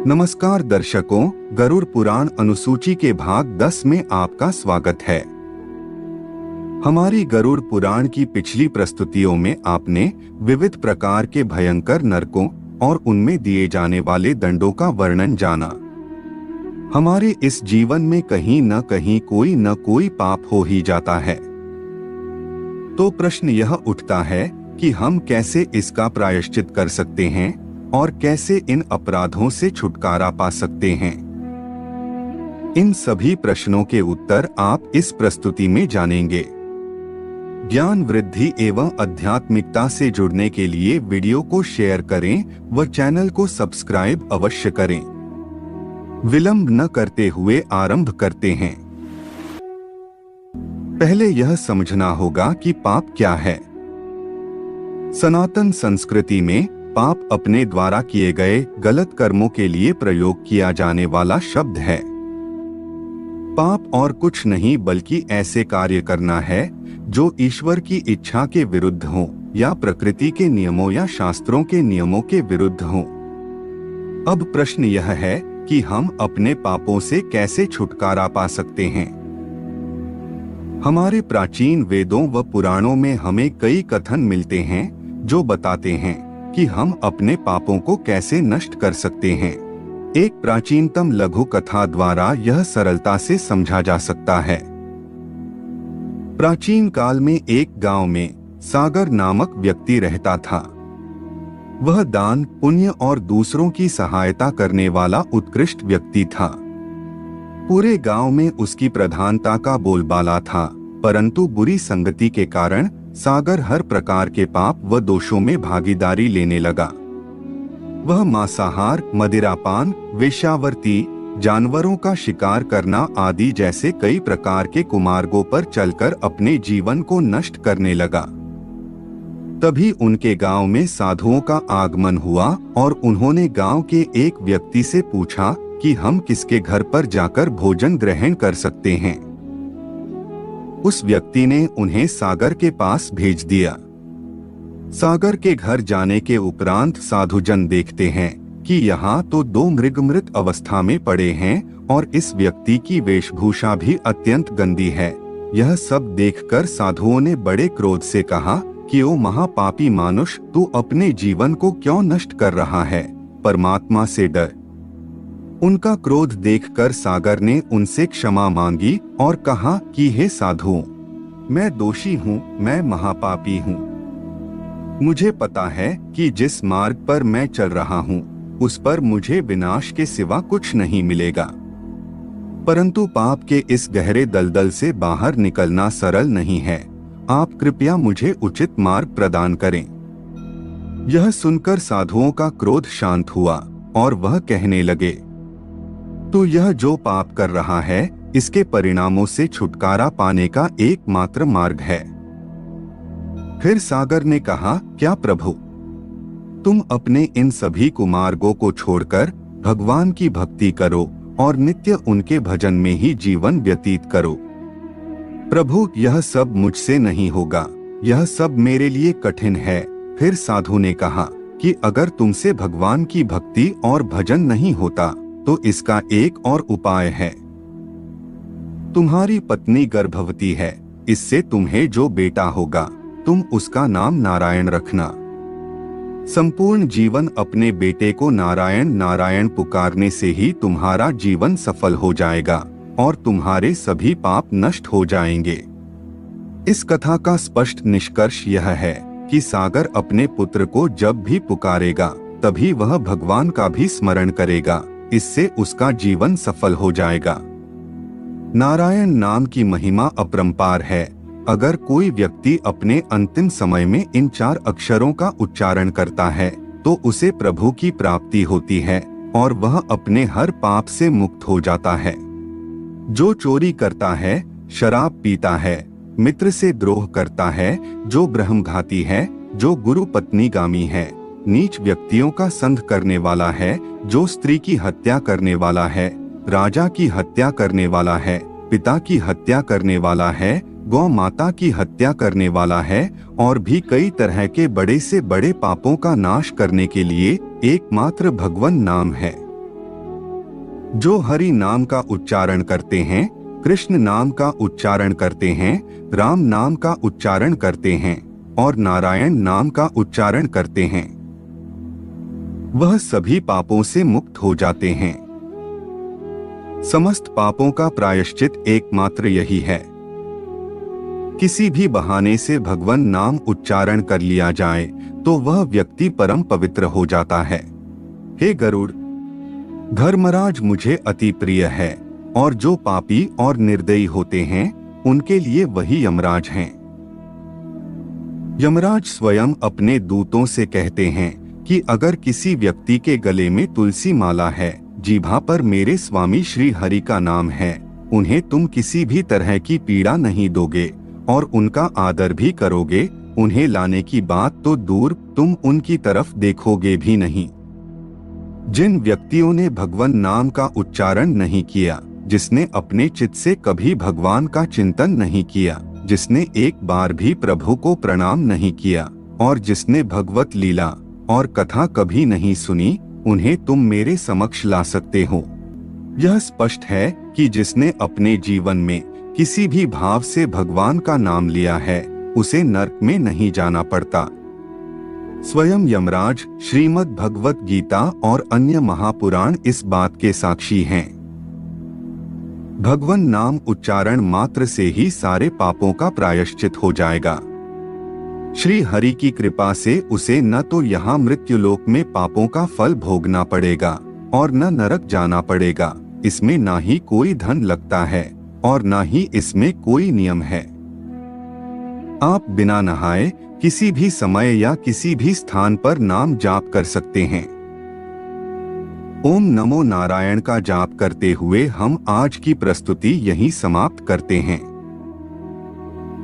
नमस्कार दर्शकों, गरुड़ पुराण अनुसूची के भाग 10 में आपका स्वागत है। हमारी गरुड़ पुराण की पिछली प्रस्तुतियों में आपने विविध प्रकार के भयंकर नरकों और उनमें दिए जाने वाले दंडों का वर्णन जाना। हमारे इस जीवन में कहीं न कहीं कोई न कोई पाप हो ही जाता है, तो प्रश्न यह उठता है कि हम कैसे इसका प्रायश्चित कर सकते हैं और कैसे इन अपराधों से छुटकारा पा सकते हैं। इन सभी प्रश्नों के उत्तर आप इस प्रस्तुति में जानेंगे। ज्ञान वृद्धि एवं आध्यात्मिकता से जुड़ने के लिए वीडियो को शेयर करें व चैनल को सब्सक्राइब अवश्य करें। विलंब न करते हुए आरंभ करते हैं। पहले यह समझना होगा कि पाप क्या है। सनातन संस्कृति में पाप अपने द्वारा किए गए गलत कर्मों के लिए प्रयोग किया जाने वाला शब्द है। पाप और कुछ नहीं बल्कि ऐसे कार्य करना है जो ईश्वर की इच्छा के विरुद्ध हो या प्रकृति के नियमों या शास्त्रों के नियमों के विरुद्ध हो। अब प्रश्न यह है कि हम अपने पापों से कैसे छुटकारा पा सकते हैं। हमारे प्राचीन वेदों व पुराणों में हमें कई कथन मिलते हैं जो बताते हैं कि हम अपने पापों को कैसे नष्ट कर सकते हैं। एक प्राचीनतम लघु कथा द्वारा यह सरलता से समझा जा सकता है। प्राचीन काल में एक गांव में सागर नामक व्यक्ति रहता था। वह दान, पुण्य और दूसरों की सहायता करने वाला उत्कृष्ट व्यक्ति था। पूरे गांव में उसकी प्रधानता का बोलबाला था, परंतु बुरी संगति के कारण सागर हर प्रकार के पाप व दोषों में भागीदारी लेने लगा। वह मांसाहार, मदिरापान, वेश्यावृत्ति, जानवरों का शिकार करना आदि जैसे कई प्रकार के कुमार्गों पर चलकर अपने जीवन को नष्ट करने लगा। तभी उनके गांव में साधुओं का आगमन हुआ और उन्होंने गांव के एक व्यक्ति से पूछा कि हम किसके घर पर जाकर भोजन ग्रहण कर सकते हैं। उस व्यक्ति ने उन्हें सागर के पास भेज दिया। सागर के घर जाने के उपरांत साधुजन देखते हैं कि यहाँ तो दो मृग मृत अवस्था में पड़े हैं और इस व्यक्ति की वेशभूषा भी अत्यंत गंदी है। यह सब देखकर साधुओं ने बड़े क्रोध से कहा कि ओ महापापी मानुष, तू अपने जीवन को क्यों नष्ट कर रहा है? परमात्मा से डर। उनका क्रोध देखकर सागर ने उनसे क्षमा मांगी और कहा कि हे साधुओं, मैं दोषी हूँ, मैं महापापी हूँ। मुझे पता है कि जिस मार्ग पर मैं चल रहा हूँ उस पर मुझे विनाश के सिवा कुछ नहीं मिलेगा, परंतु पाप के इस गहरे दलदल से बाहर निकलना सरल नहीं है। आप कृपया मुझे उचित मार्ग प्रदान करें। यह सुनकर साधुओं का क्रोध शांत हुआ और वह कहने लगे, तो यह जो पाप कर रहा है इसके परिणामों से छुटकारा पाने का एकमात्र मार्ग है। फिर सागर ने कहा, क्या प्रभु, तुम अपने इन सभी कुमार्गों को छोड़कर भगवान की भक्ति करो और नित्य उनके भजन में ही जीवन व्यतीत करो। प्रभु, यह सब मुझसे नहीं होगा, यह सब मेरे लिए कठिन है। फिर साधु ने कहा कि अगर तुमसे भगवान की भक्ति और भजन नहीं होता तो इसका एक और उपाय है। तुम्हारी पत्नी गर्भवती है, इससे तुम्हें जो बेटा होगा तुम उसका नाम नारायण रखना। संपूर्ण जीवन अपने बेटे को नारायण नारायण पुकारने से ही तुम्हारा जीवन सफल हो जाएगा और तुम्हारे सभी पाप नष्ट हो जाएंगे। इस कथा का स्पष्ट निष्कर्ष यह है कि सागर अपने पुत्र को जब भी पुकारेगा तभी वह भगवान का भी स्मरण करेगा, इससे उसका जीवन सफल हो जाएगा। नारायण नाम की महिमा अपरंपार है। अगर कोई व्यक्ति अपने अंतिम समय में इन 4 अक्षरों का उच्चारण करता है तो उसे प्रभु की प्राप्ति होती है और वह अपने हर पाप से मुक्त हो जाता है। जो चोरी करता है, शराब पीता है, मित्र से द्रोह करता है, जो ब्रह्मघाती है, जो गुरु पत्नीगामी है, नीच व्यक्तियों का संध करने वाला है, जो स्त्री की हत्या करने वाला है, राजा की हत्या करने वाला है, पिता की हत्या करने वाला है, गौ माता की हत्या करने वाला है और भी कई तरह के बड़े से बड़े पापों का नाश करने के लिए एकमात्र भगवान नाम है। जो हरि नाम का उच्चारण करते हैं, कृष्ण नाम का उच्चारण करते हैं, राम नाम का उच्चारण करते हैं और नारायण नाम का उच्चारण करते हैं, वह सभी पापों से मुक्त हो जाते हैं। समस्त पापों का प्रायश्चित एकमात्र यही है। किसी भी बहाने से भगवान नाम उच्चारण कर लिया जाए तो वह व्यक्ति परम पवित्र हो जाता है। हे गरुड़, धर्मराज मुझे अति प्रिय है और जो पापी और निर्दयी होते हैं उनके लिए वही यमराज हैं। यमराज स्वयं अपने दूतों से कहते हैं कि अगर किसी व्यक्ति के गले में तुलसी माला है, जीभा पर मेरे स्वामी श्री हरि का नाम है, उन्हें तुम किसी भी तरह की पीड़ा नहीं दोगे और उनका आदर भी करोगे, उन्हें लाने की बात तो दूर, तुम उनकी तरफ देखोगे भी नहीं। जिन व्यक्तियों ने भगवान नाम का उच्चारण नहीं किया, जिसने अपने चित्त से कभी भगवान का चिंतन नहीं किया, जिसने एक बार भी प्रभु को प्रणाम नहीं किया और जिसने भगवत लीला और कथा कभी नहीं सुनी, उन्हें तुम मेरे समक्ष ला सकते हो। यह स्पष्ट है कि जिसने अपने जीवन में किसी भी भाव से भगवान का नाम लिया है, उसे नरक में नहीं जाना पड़ता। स्वयं यमराज, श्रीमद् भगवत गीता और अन्य महापुराण इस बात के साक्षी हैं। भगवान नाम उच्चारण मात्र से ही सारे पापों का प्रायश्चित हो जाएगा। श्री हरि की कृपा से उसे न तो यहाँ मृत्युलोक में पापों का फल भोगना पड़ेगा और न नरक जाना पड़ेगा। इसमें ना ही कोई धन लगता है और ना ही इसमें कोई नियम है। आप बिना नहाए किसी भी समय या किसी भी स्थान पर नाम जाप कर सकते हैं। ओम नमो नारायण का जाप करते हुए हम आज की प्रस्तुति यहीं समाप्त करते हैं।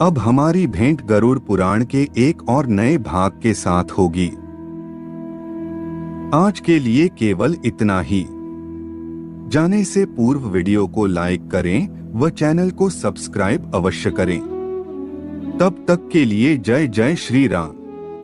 अब हमारी भेंट गरुड़ पुराण के एक और नए भाग के साथ होगी। आज के लिए केवल इतना ही। जाने से पूर्व वीडियो को लाइक करें व चैनल को सब्सक्राइब अवश्य करें। तब तक के लिए जय जय श्री राम।